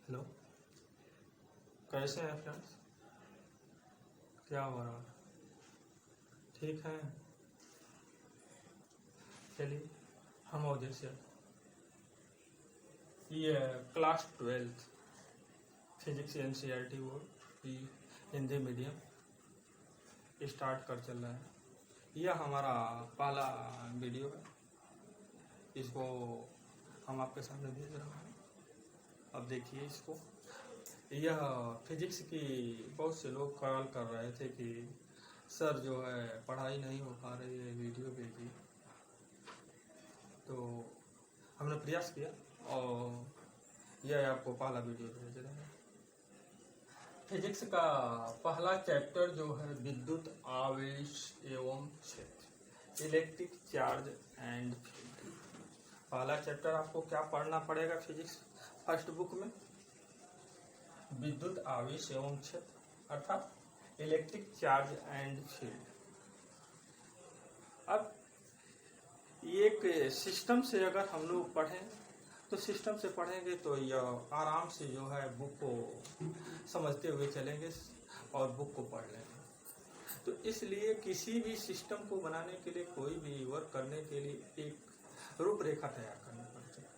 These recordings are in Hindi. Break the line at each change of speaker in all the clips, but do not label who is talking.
हेलो, कैसे हैं फ्रेंड्स? क्या हो रहा है? ठीक है। चलिए, हम उधर से ये क्लास 12 फिजिक्स एनसीईआरटी बोर्ड की हिंदी मीडियम स्टार्ट कर चल रहा है। यह हमारा पहला वीडियो है। इसको हम आपके सामने भेज रहा हूँ। अब देखिए इसको। यह फिजिक्स की बहुत से लोग कॉल कर रहे थे कि सर जो है पढ़ाई नहीं हो पा रही है, वीडियो भेजिए। तो हमने प्रयास किया और यह आपको पहला वीडियो भेज रहे हैं। फिजिक्स का पहला चैप्टर जो है विद्युत आवेश एवं क्षेत्र, इलेक्ट्रिक चार्ज एंड फील्ड। पहला चैप्टर आपको क्या पढ़ना पड़ेगा फिजिक्स फर्स्ट बुक में? विद्युत आवेश एवं क्षेत्र अर्थात इलेक्ट्रिक चार्ज एंड फील्ड। अब एक सिस्टम से अगर हम लोग पढ़ें तो सिस्टम से पढ़ेंगे तो यह आराम से जो है बुक को समझते हुए चलेंगे और बुक को पढ़ लेंगे। तो इसलिए किसी भी सिस्टम को बनाने के लिए, कोई भी वर्क करने के लिए एक रूपरेखा तैयार करनी पड़ती है।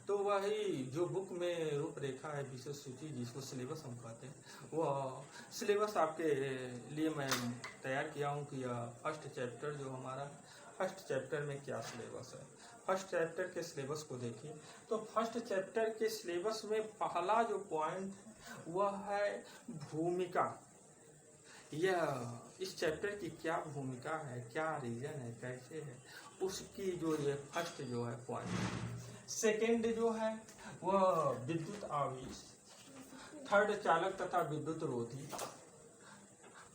तो वही जो बुक में रूपरेखा है, विषय सूची जिसको सिलेबस हम कहते हैं, वह सिलेबस आपके लिए मैं तैयार किया हूँ कि यह फर्स्ट चैप्टर जो हमारा फर्स्ट चैप्टर में क्या सिलेबस है। फर्स्ट चैप्टर के सिलेबस को देखिए तो फर्स्ट चैप्टर के सिलेबस में पहला जो पॉइंट वह है भूमिका। यह इस चैप्टर की क्या भूमिका है, क्या रीजन है, कैसे है, उसकी जो ये फर्स्ट जो है पॉइंट। सेकेंड जो है वह विद्युत आवेश, थर्ड चालक तथा विद्युत रोधी,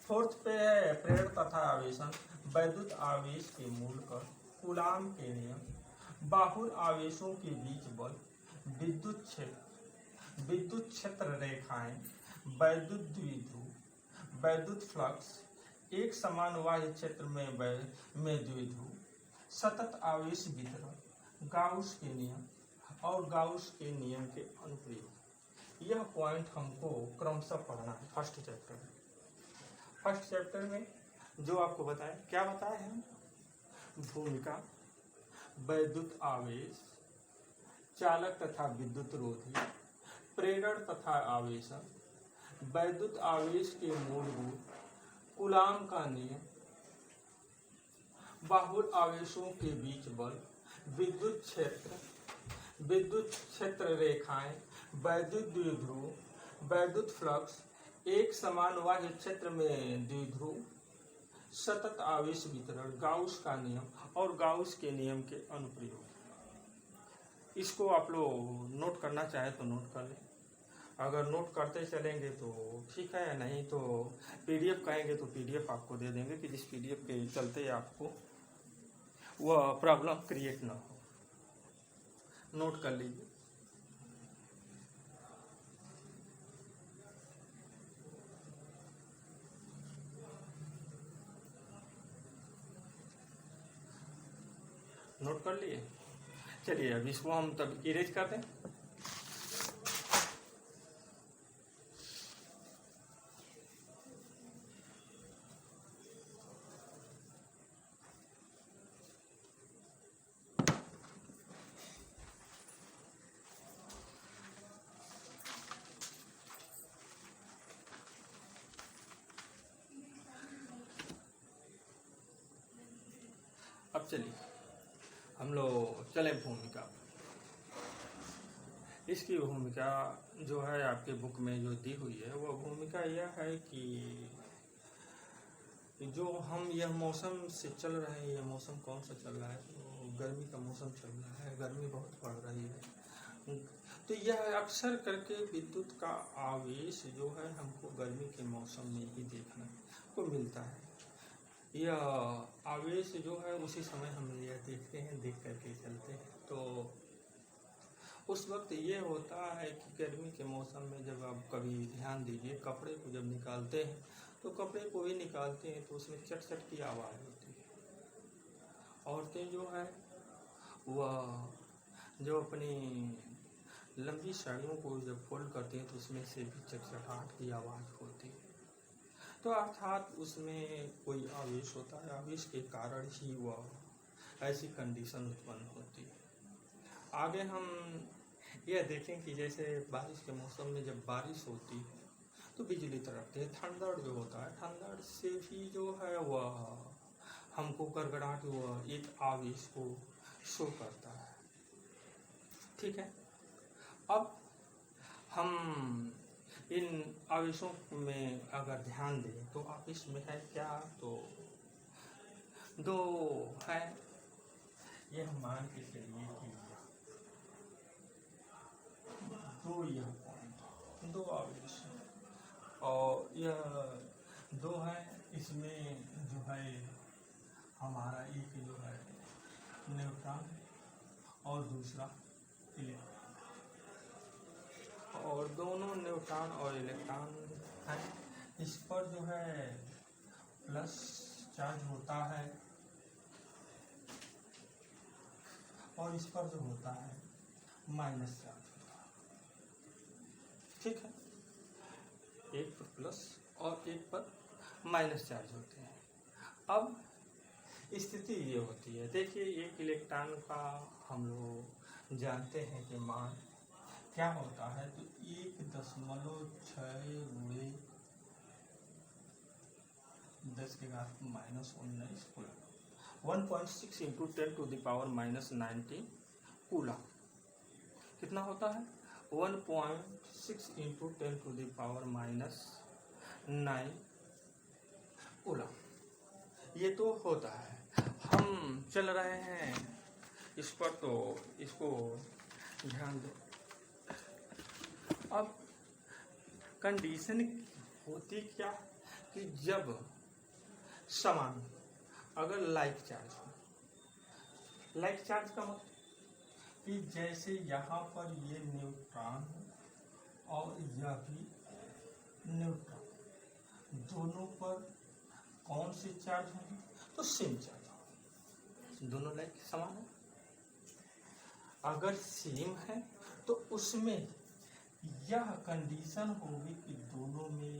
फोर्थ पे है प्रेरण तथा आवेशन, वैद्युत आवेश के मूल कर, कूलाम के नियम, बाहुल आवेशों के बीच बल, विद्युत क्षेत्र रेखाएं, वैद्युत द्विध्रुव, वैद्युत फ्लक्स, एक समान बाह्य क्षेत्र में द्विध्रुव, सतत आवेश वितरण, गाउस के नियम और गाउस के नियम के अनुप्रयोग। यह पॉइंट हमको क्रमशः पढ़ना है फर्स्ट चैप्टर में। फर्स्ट चैप्टर में जो आपको बताया, क्या बताया है? भूमिका, वैद्युत आवेश, चालक तथा विद्युत रोधी, प्रेरण तथा आवेशन, वैद्युत आवेश के मूलभूत, कूलाम का नियम, बाहुल आवेशों के बीच बल, विद्युत क्षेत्र रेखाएं, वैद्युत द्विध्रुव, वैद्युत फ्लक्स, एक समान बाह्य क्षेत्र में द्विध्रुव, सतत आवेश वितरण, गाउस का नियम और गाउस के नियम के अनुप्रयोग। इसको आप लोग नोट करना चाहे तो नोट कर लें। अगर नोट करते चलेंगे तो ठीक है, नहीं तो पीडीएफ कहेंगे तो पीडीएफ आपको दे देंगे कि जिस पीडीएफ के चलते आपको वह प्रॉब्लम क्रिएट ना हो। नोट कर लीजिए। नोट कर लिए? चलिए अब इसको हम तब इरेज कर दें। अब चलिए हम लोग चले भूमिका। इसकी भूमिका जो है आपके बुक में जो दी हुई है वह भूमिका यह है कि जो हम यह मौसम से चल रहे हैं, यह मौसम कौन सा चल रहा है? तो गर्मी का मौसम चल रहा है, गर्मी बहुत बढ़ रही है। तो यह अक्सर करके विद्युत का आवेश जो है हमको गर्मी के मौसम में ही देखने को मिलता है। यह आवेश जो है उसी समय हम यह देखते हैं, देख करके चलते हैं। तो उस वक्त ये होता है कि गर्मी के मौसम में जब आप कभी ध्यान दीजिए, कपड़े को जब निकालते हैं तो कपड़े को भी निकालते हैं तो उसमें चट चट की आवाज़ होती है। औरतें जो है वह जो अपनी लंबी साड़ियों को जब फोल्ड करते हैं तो उसमें से भी चटचटाहट की आवाज़ होती है। तो अर्थात उसमें कोई आवेश होता है, आवेश के कारण ही वह ऐसी कंडीशन उत्पन्न होती है। आगे हम यह देखें कि जैसे बारिश के मौसम में जब बारिश होती है तो बिजली तड़पती है। थंडर जो होता है, थंडर से भी जो है वह हमको गड़गड़ाहट वह एक आवेश को शो करता है। ठीक है, अब हम इन आवेशों में अगर ध्यान दें तो आवेश में है क्या, तो दो है, यह मान के चलिए कि दो यह पॉइंट, दो आवेश और यह दो है। इसमें जो है हमारा एक जो है न्यूट्रॉन और दूसरा इलेक्ट्रॉन, और दोनों न्यूट्रॉन और इलेक्ट्रॉन हैं। इस पर जो है प्लस चार्ज होता है और इस पर जो होता है माइनस चार्ज होता है। ठीक है, एक पर प्लस और एक पर माइनस चार्ज होते हैं। अब स्थिति ये होती है, देखिए एक इलेक्ट्रॉन का हम लोग जानते हैं कि मान क्या होता है, तो 1.6 गुणे 10⁻⁻19 कूलम, 1.6 इंटू 10⁻⁻19 कूलम कितना होता है, 1.6 इंटू 10⁻⁻9 कूलम। ये तो होता है। हम चल रहे हैं इस पर, तो इसको ध्यान दें। अब कंडीशन होती क्या कि जब समान अगर लाइक चार्ज हो, लाइक चार्ज का मतलब कि जैसे यहाँ पर ये न्यूट्रॉन और यह भी न्यूट्रॉन, दोनों पर कौन से चार्ज होंगे, तो सेम चार्ज होंगे, दोनों लाइक समान है। अगर सेम है तो उसमें यह कंडीशन होगी कि दोनों में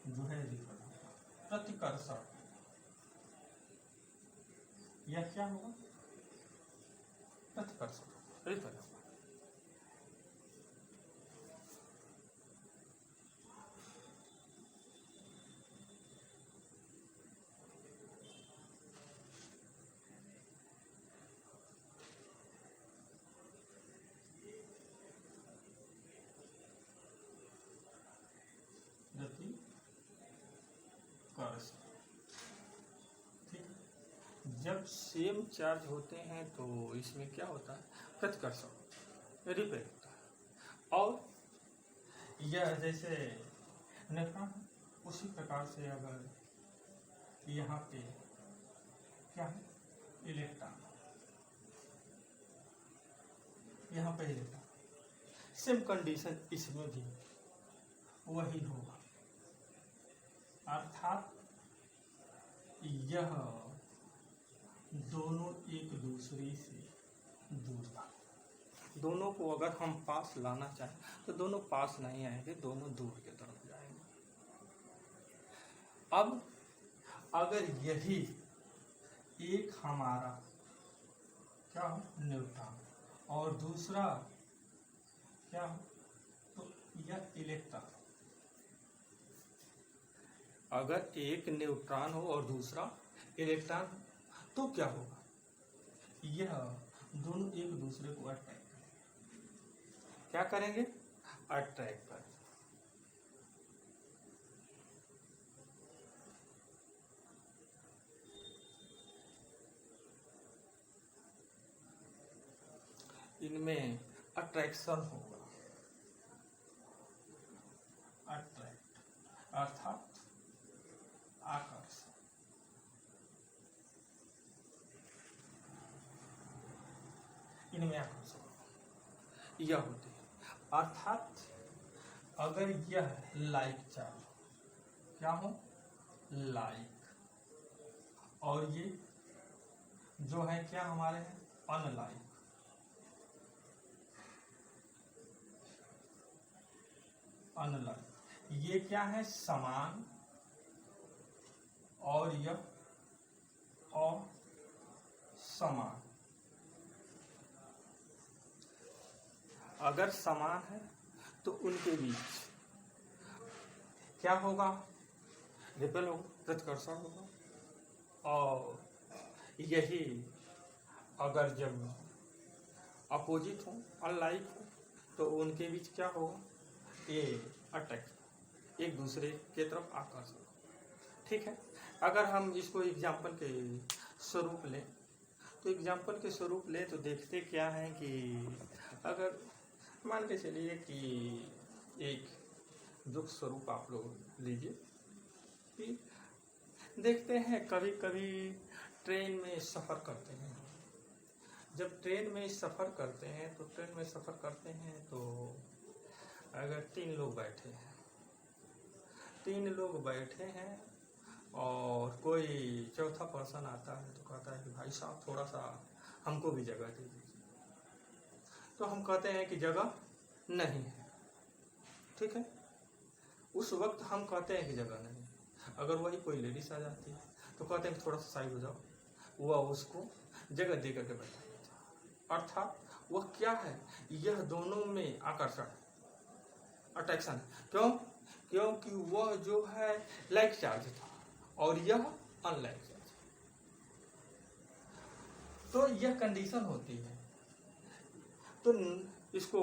जो है रिपल होगा, प्रतिकर्षण। यह क्या होगा, प्रतिकर्षण, रिपल होगा। जब सेम चार्ज होते हैं तो इसमें क्या होता है, प्रतिकर्षण, रिपेल होता है। और यह जैसे न्यूट्रॉन, उसी प्रकार से अगर यहाँ पे क्या है, इलेक्ट्रॉन, यहाँ पे इलेक्ट्रॉन, सेम कंडीशन इसमें भी वही होगा। अर्थात यह दोनों एक दूसरे से दूर था। दोनों को अगर हम पास लाना चाहें तो दोनों पास नहीं आएंगे, दोनों दूर की तरफ जाएंगे। अब अगर यही एक हमारा क्या हो, न्यूट्रॉन, और दूसरा क्या हो, तो यह इलेक्ट्रॉन। अगर एक न्यूट्रॉन हो और दूसरा इलेक्ट्रॉन हो तो क्या होगा, यह दोनों एक दूसरे को अट्रैक्ट करेंगे। क्या करेंगे, अट्रैक्ट करेंगे। इनमें अट्रैक्शन होगा, अट्रैक्ट अर्थात आकर्षण। इनमें आकर्षण यह होती है। अर्थात अगर यह लाइक चार्ज क्या हो, लाइक, और ये जो है क्या हमारे हैं, अनलाइक, अनलाइक। ये क्या है, समान, और यह असमान। अगर समान है तो उनके बीच क्या होगा, रिपल होगा, प्रतिकर्षण होगा। और यही अगर जब अपोजिट हो, अनलाइक हो, तो उनके बीच क्या होगा, ये अटैक, एक दूसरे के तरफ आकर्षण। ठीक है, अगर हम इसको एग्जाम्पल के स्वरूप लें, तो एग्जाम्पल के स्वरूप लें तो देखते क्या है कि अगर मान के चलिए कि एक जो स्वरूप आप लोग लीजिए कि देखते हैं कभी कभी ट्रेन में सफ़र करते हैं। जब ट्रेन में सफ़र करते हैं तो अगर 3 लोग बैठे हैं और कोई चौथा पर्सन आता है तो कहता है कि भाई साहब थोड़ा सा हमको भी जगह दे दीजिए। तो हम कहते हैं कि जगह नहीं है। ठीक है, उस वक्त हम कहते हैं कि जगह नहीं है। अगर वही कोई लेडीज आ जाती है तो कहते हैं कि थोड़ा सा साइड हो जाओ, वह उसको जगह दे करके बैठा देता है। अर्थात वह क्या है, यह दोनों में आकर्षण, अट्रैक्शन। क्यों? क्योंकि वह जो है लाइक चार्ज था और यह अनलाइक चार्ज। तो यह कंडीशन होती है। तो इसको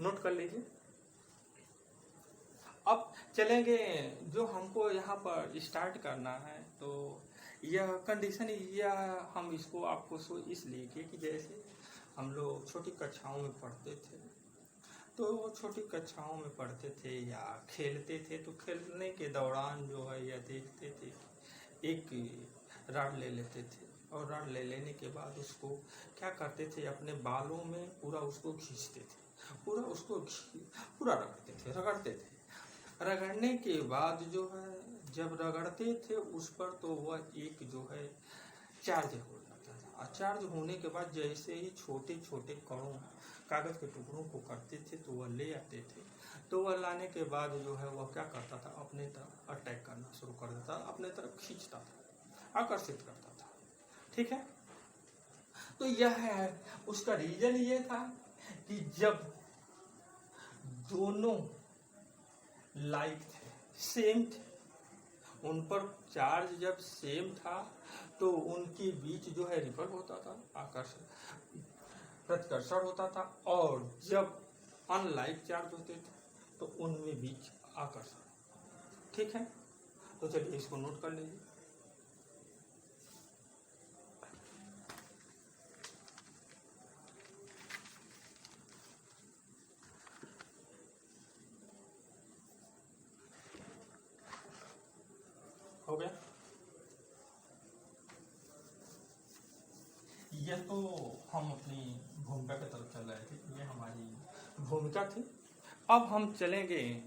नोट कर लीजिए। अब चलेंगे, जो हमको यहाँ पर स्टार्ट करना है, तो यह कंडीशन, यह हम इसको आपको इसलिए कि जैसे हम लोग छोटी कक्षाओं में पढ़ते थे, तो छोटी कक्षाओं में पढ़ते थे या खेलते थे, तो खेलने के दौरान जो है यह देखते थे कि एक रॉड ले लेते थे और रॉड ले लेने के बाद उसको क्या करते थे, अपने बालों में पूरा उसको खींचते थे, पूरा रगड़ते थे। रगड़ने के बाद जो है जब रगड़ते थे उस पर, तो वह एक जो है चार्ज हो जाता था। और चार्ज होने के बाद जैसे ही छोटे छोटे कणों, कागज के टुकड़ों को करते थे तो वह ले आते थे। तो वह लाने के बाद जो है वह क्या करता था, अपने तरफ अटैक करना शुरू कर देता, अपने तरफ खींचता था, आकर्षित करता था। ठीक है, तो यह है उसका रीजन ये था कि जब दोनों लाइक थे, सेम थे, उन पर चार्ज जब सेम था तो उनके बीच जो है रिपल होता था, आकर्षण, प्रतिकर्षण होता था। और जब अनलाइक चार्ज होते थे तो उनमें बीच आकर्षण। ठीक है, तो चलिए इसको नोट कर लीजिए। हो गया? यह तो हम अपनी भूमिका की तरफ चल रहे थे, ये हमारी भूमिका थी। अब हम चलेंगे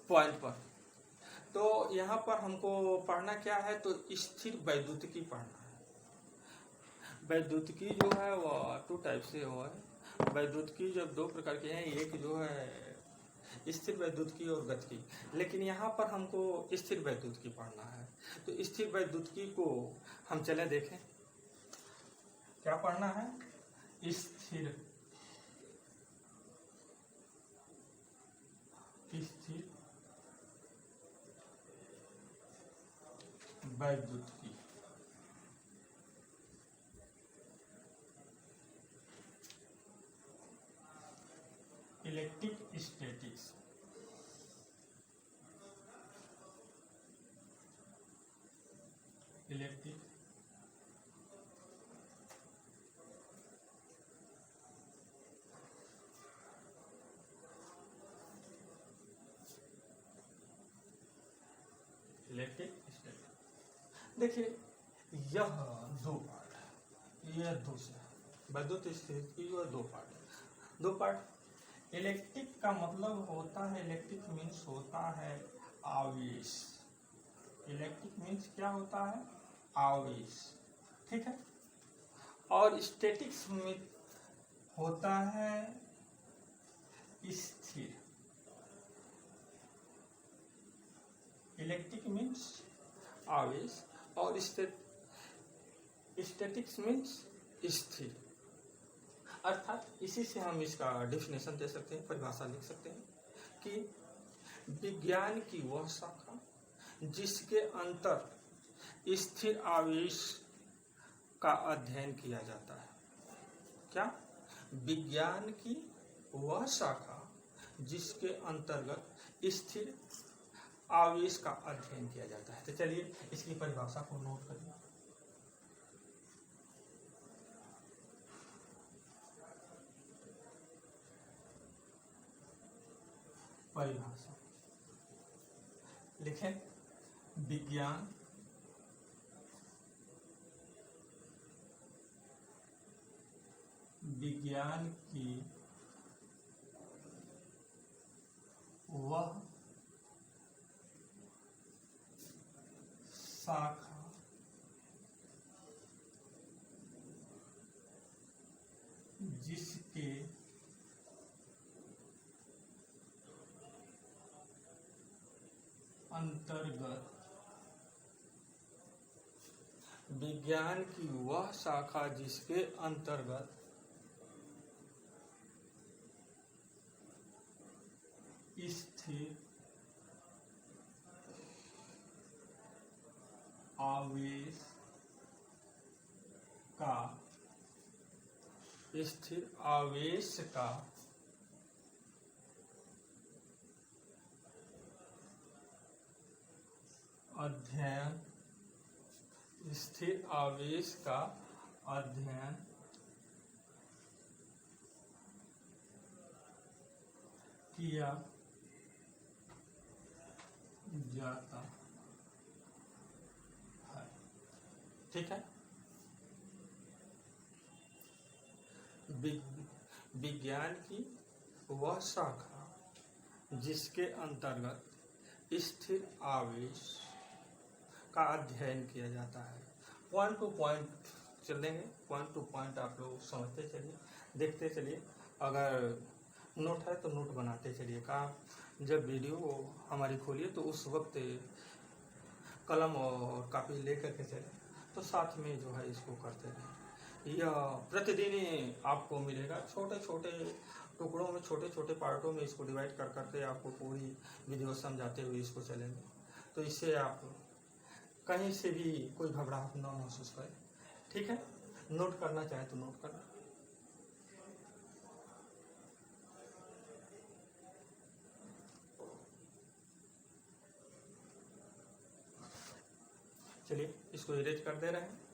पॉइंट पर। तो यहाँ पर हमको पढ़ना क्या है, तो स्थिर वैद्युतिकी पढ़ना है। वैद्युतिकी जो है वह 2 टाइप से हुआ है। वैद्युतिकी जब 2 प्रकार के हैं, एक जो है स्थिर वैद्युतिकी और गतिकी, लेकिन यहाँ पर हमको स्थिर वैद्युतिकी पढ़ना है। तो स्थिर वैद्युतिकी को हम चले देखें, क्या पढ़ना है, स्थिर वैद्युतिकी। Electric statics, electric statics. देखिए यह 2 पार्ट है, यह दूसरा वैद्युत स्थिति और 2 पार्ट है। 2 पार्ट। इलेक्ट्रिक का मतलब होता है, इलेक्ट्रिक मीन्स होता है आवेश। इलेक्ट्रिक मीन्स क्या होता है, आवेश। ठीक है, और स्टैटिक्स में होता है स्थिर। स्टैटिक मीन्स आवेश और स्टैटिक्स मीन्स स्थिर। अर्थात इसी से हम इसका डेफिनेशन दे सकते हैं, परिभाषा लिख सकते हैं कि विज्ञान की वह शाखा जिसके अंतर स्थिर आवेश का अध्ययन किया जाता है। क्या? विज्ञान की वह शाखा जिसके अंतर्गत स्थिर आवेश का अध्ययन किया जाता है। तो चलिए इसकी परिभाषा को नोट करिए। परिभाषा लिखें, विज्ञान की वह शाखा जिसके अंतर्गत विज्ञान की वह शाखा जिसके अंतर्गत स्थिर आवेश का अध्ययन, स्थिर आवेश का अध्ययन किया जाता है। ठीक है। विज्ञान की वह शाखा जिसके अंतर्गत स्थिर आवेश का अध्ययन किया जाता है। पॉइंट टू पॉइंट चलेंगे, पॉइंट टू पॉइंट आप लोग समझते चलिए, देखते चलिए। अगर नोट है तो नोट बनाते चलिए। जब वीडियो हमारी खोलिए तो उस वक्त कलम और कापी लेकर के चले, तो साथ में जो है इसको करते रहें। यह प्रतिदिन ही आपको मिलेगा, छोटे छोटे टुकड़ों में, छोटे छोटे पार्टों में इसको डिवाइड कर करके आपको पूरी वीडियो समझाते हुए इसको चलेंगे। तो इससे आप कहीं से भी कोई घबराहट न महसूस करें। ठीक है। नोट करना चाहे तो नोट करना। चलिए इसको इरेज कर दे रहे हैं।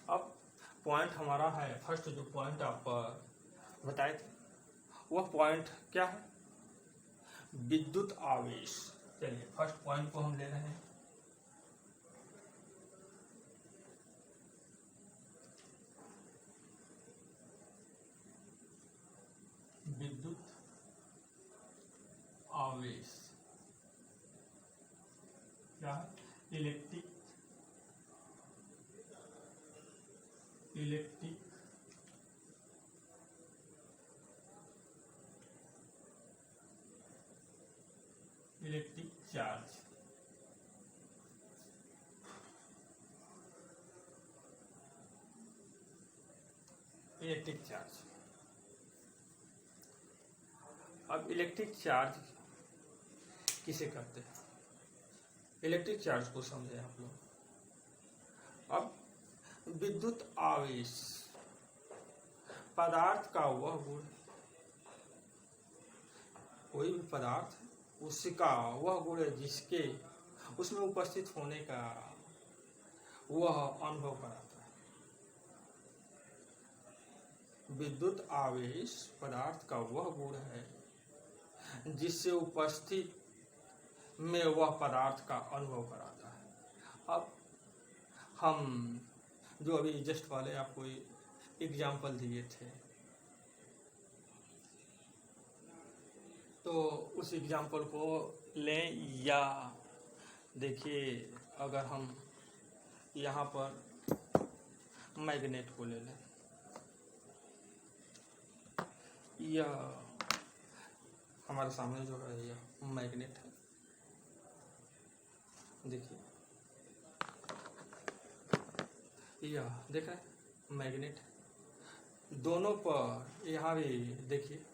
अब पॉइंट हमारा है, फर्स्ट जो पॉइंट आप बताए थे वह पॉइंट क्या है? विद्युत आवेश। चलिए फर्स्ट पॉइंट को हम ले रहे हैं। विद्युत आवेश क्या है? Electric charge. Electric charge. अब इलेक्ट्रिक चार्ज किसे कहते हैं? इलेक्ट्रिक चार्ज को समझे आप लोग। अब विद्युत आवेश पदार्थ का वह गुण, कोई भी पदार्थ उसका वह गुण है जिसके उसमें उपस्थित होने का वह अनुभव कराता है। विद्युत आवेश पदार्थ का वह गुण है जिससे उपस्थित में वह पदार्थ का अनुभव कराता है। अब हम जो अभी जस्ट वाले आपको एग्जाम्पल दिए थे, तो उस एग्जाम्पल को लें या देखिए अगर हम यहाँ पर मैग्नेट को ले लें, यह हमारे सामने जो है यह मैग्नेट है। देखिए यह देख रहे हैं मैग्नेट है। दोनों पर यहाँ भी देखिए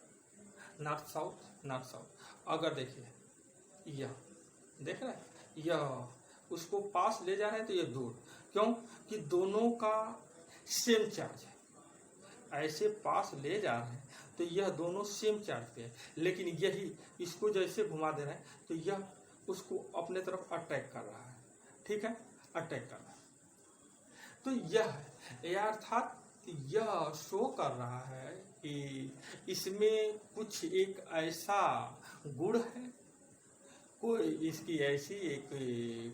नॉर्थ साउथ। अगर देखिए यह देख रहे हैं यह उसको पास ले जा रहे हैं तो ये दूर, क्यों कि दोनों का सेम चार्ज है। ऐसे पास ले जा रहे हैं तो यह दोनों सेम चार्ज पे है, लेकिन यही इसको जैसे घुमा दे रहे हैं तो यह उसको अपने तरफ अट्रैक्ट कर रहा है। ठीक है, अट्रैक्ट कर रहा है। तो यह अर्थात यह शो कर रहा है कि इसमें कुछ एक ऐसा गुण है, कोई इसकी ऐसी एक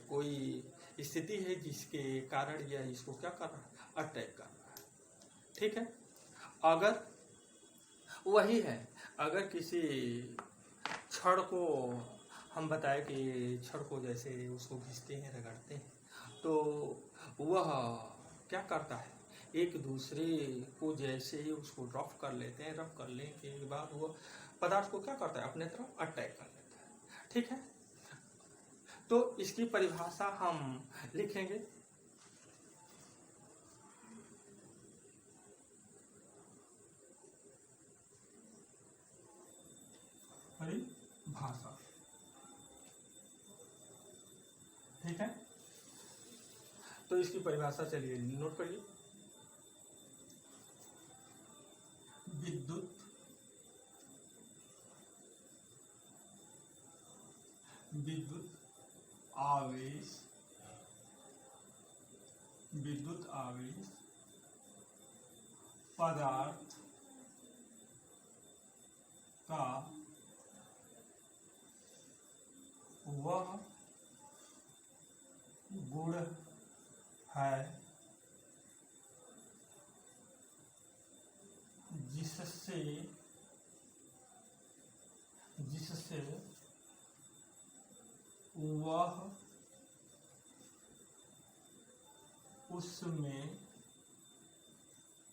कोई स्थिति है जिसके कारण यह इसको क्या कर रहा है, अटैक कर रहा है। ठीक है, अगर वही है, अगर किसी छड़ को हम बताए कि छड़ को जैसे उसको घिसते हैं, रगड़ते हैं, तो वह क्या करता है, एक दूसरे को जैसे ही उसको रफ कर लेते हैं, रफ करने के बाद वह पदार्थ को क्या करता है, अपने तरफ अटैक कर लेता है। ठीक है, तो इसकी परिभाषा हम लिखेंगे। परिभाषा, ठीक है, तो इसकी परिभाषा चलिए नोट करिए। विद्युत आवेश, विद्युत आवेश पदार्थ का वह गुण है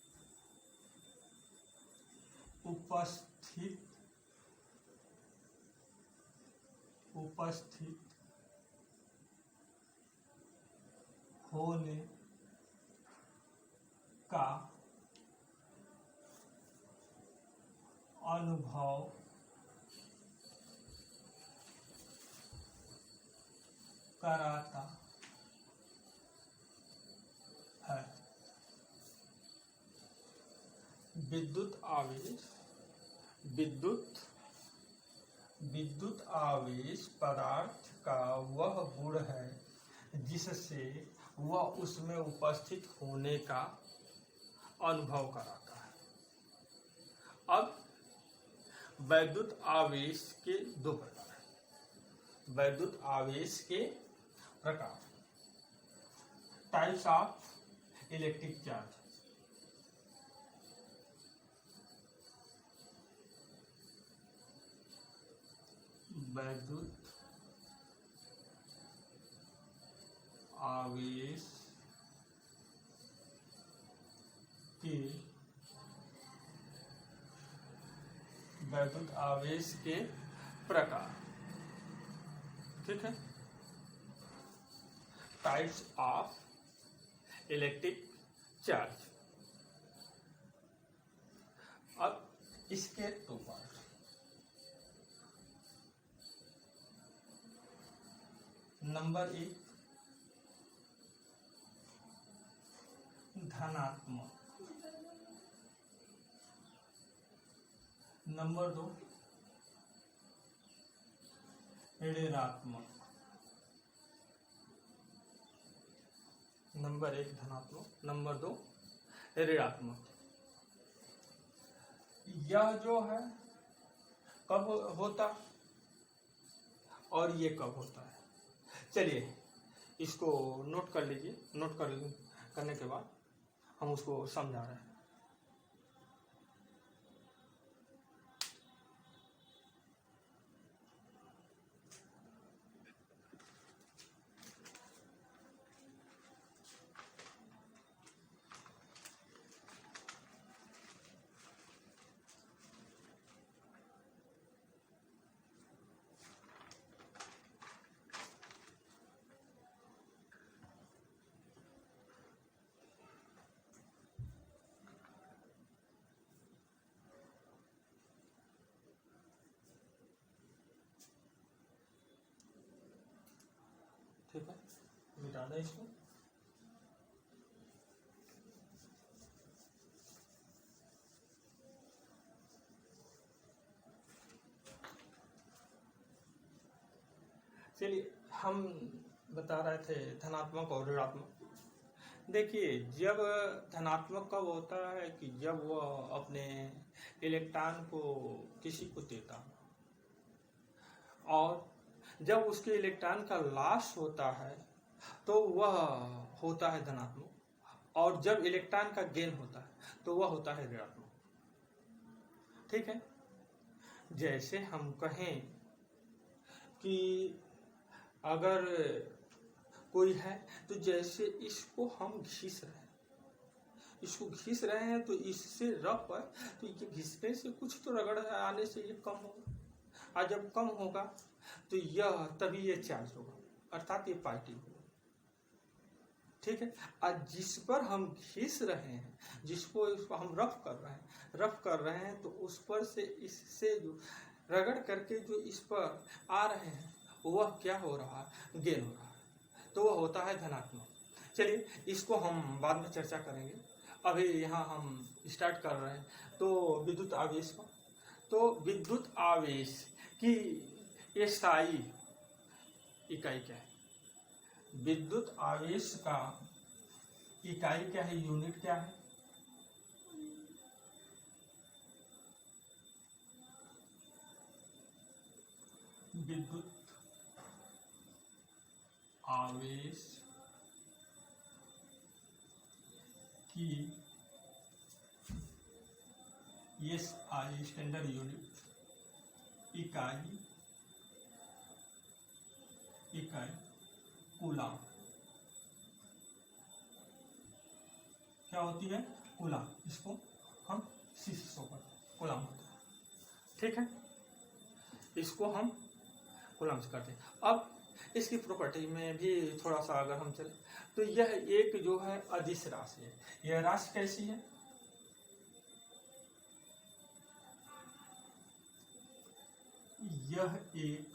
जिससे वह उसमें उपस्थित होने का अनुभव कराता है। विद्युत आवेश पदार्थ का वह गुण है जिससे वह उसमें उपस्थित होने का अनुभव कराता है। अब वैद्युत आवेश के दो प्रकार हैं। वैद्युत आवेश के प्रकार, टाइप्स ऑफ इलेक्ट्रिक चार्ज। वैद्युत आवेश के प्रकार, ठीक है, टाइप्स ऑफ इलेक्ट्रिक चार्ज। अब इसके दो पार्ट, नंबर 1 धनात्मक, नंबर 2 ऋणात्मक। नंबर 1 धनात्मक, नंबर 2 ऋणात्मक। यह जो है कब होता और ये कब होता है, चलिए इसको नोट कर लीजिए। नोट करने के बाद हम उसको समझा रहे हैं। ठीक है, मिटा दें इसको। चलिए, हम बता रहे थे धनात्मक और ऋणात्मक। देखिए, जब धनात्मक कब होता है कि जब वह अपने इलेक्ट्रॉन को किसी को देता है, और जब उसके इलेक्ट्रॉन का लॉस होता है तो वह होता है धनात्मक, और जब इलेक्ट्रॉन का गेन होता है तो वह होता है ऋणात्मक। ठीक है, जैसे हम कहें कि अगर कोई है तो जैसे इसको हम घिस रहे हैं तो इससे रफ है, तो ये घिसने से कुछ तो रगड़ आने से ये कम होगा, और जब कम होगा तो यह तभी ये चार्ज होगा, अर्थात ये पार्टिकल होगा। ठीक है, और जिस पर हम घिस रहे हैं, जिसको हम रफ कर रहे हैं तो उस पर से इससे जो रगड़ करके जो इस पर आ रहे हैं वह क्या हो रहा है, गेन हो रहा है, तो वह होता है धनात्मक। चलिए, इसको हम बाद में चर्चा करेंगे, अभी यहाँ हम स्टार्ट कर रहे हैं। तो विद्युत आवेश का, तो विद्युत आवेश की SI इकाई क्या है? विद्युत आवेश का इकाई क्या है, यूनिट क्या है? विद्युत आवेश की SI स्टैंडर्ड यूनिट, इकाई कूलाम। क्या होती है? कूलाम। इसको हम C से शो करते हैं, कूलाम होता है। ठीक है, इसको हम कूलाम से करते हैं। अब इसकी प्रॉपर्टी में भी थोड़ा सा अगर हम चले तो यह एक जो है अदिश राशि है। यह राशि कैसी है? यह एक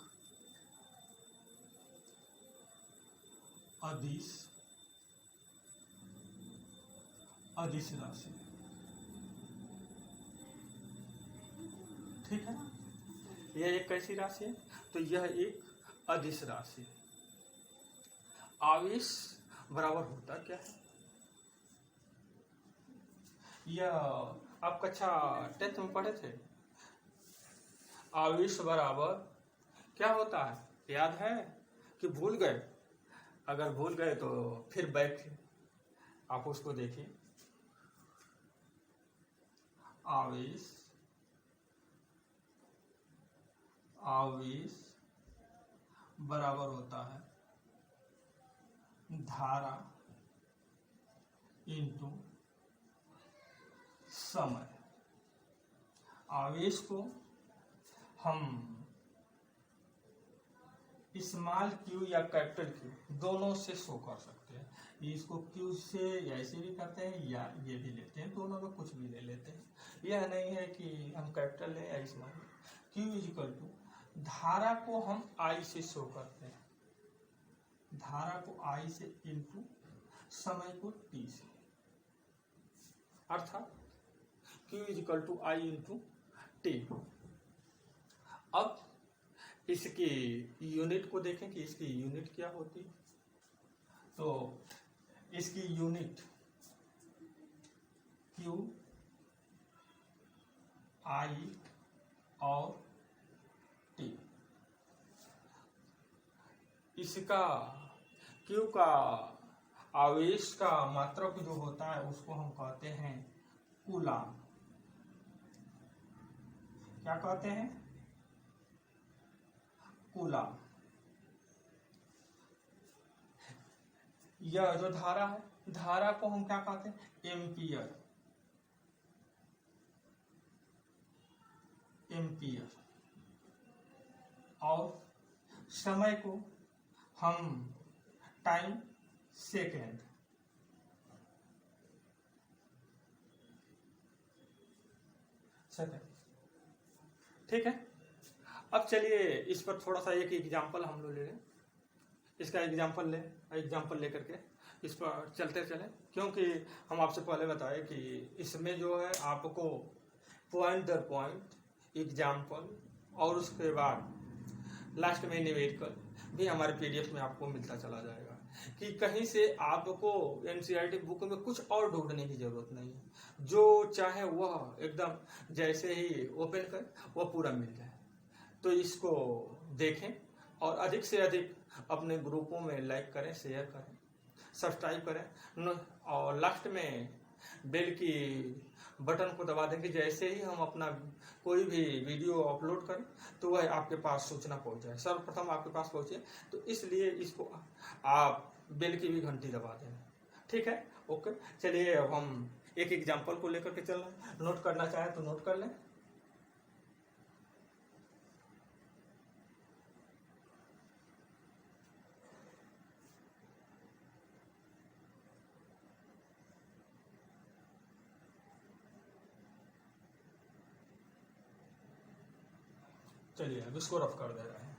अदिश राशि है। ठीक है ना, यह एक कैसी राशि है? तो यह एक अदिश राशि है। आवेश बराबर होता क्या है? यह आप कक्षा 10th में पढ़े थे। आवेश बराबर क्या होता है, याद है कि भूल गए? अगर भूल गए तो फिर बैक आप उसको देखिए। आवेश बराबर होता है धारा इंटू समय। आवेश को हम स्मॉल q या कैपिटल Q दोनों से शो कर सकते हैं। इसको Q से ऐसे भी करते हैं या ये भी लेते हैं, दोनों में कुछ भी ले लेते हैं। यह नहीं है कि हम कैपिटल लें या स्मॉल। Q इक्वल टू धारा को हम I से शो करते हैं, धारा को I से इंटू समय को T से, अर्थात Q equal to I into T। अब इसकी यूनिट को देखें कि इसकी यूनिट क्या होती है। तो इसकी यूनिट Q, I और T। इसका Q का आवेश का मात्रक जो होता है उसको हम कहते हैं कूलाम। क्या कहते हैं? कूलाम। यह जो धारा है, धारा को हम क्या कहते हैं? एम्पियर। और समय को हम टाइम सेकेंड। ठीक है, अब चलिए इस पर थोड़ा सा एक एग्जाम्पल हम लोग ले लें इसका एग्जाम्पल लेकर के इस पर चलते चले, क्योंकि हम आपसे पहले बताए कि इसमें जो है आपको पॉइंट दर पॉइंट एग्जाम्पल और उसके बाद लास्ट में न्यूमेरिकल भी हमारे पीडीएफ में आपको मिलता चला जाएगा, कि कहीं से आपको एनसीईआरटी बुक में कुछ और ढूंढने की जरूरत नहीं है, जो चाहे वह एकदम जैसे ही ओपन कर वह पूरा मिल जाए। तो इसको देखें और अधिक से अधिक अपने ग्रुपों में लाइक करें, शेयर करें, सब्सक्राइब करें और लास्ट में बेल की बटन को दबा दें कि जैसे ही हम अपना कोई भी वीडियो अपलोड करें तो वह आपके पास सूचना पहुंच जाए, सर्वप्रथम आपके पास पहुंचे। तो इसलिए इसको आप बेल की भी घंटी दबा दें। ठीक है, ओके। चलिए अब हम एक एग्जाम्पल को लेकर के चल रहे हैं, नोट करना चाहें तो नोट कर लें। चलिए अब इसको रफ कर दे रहे हैं।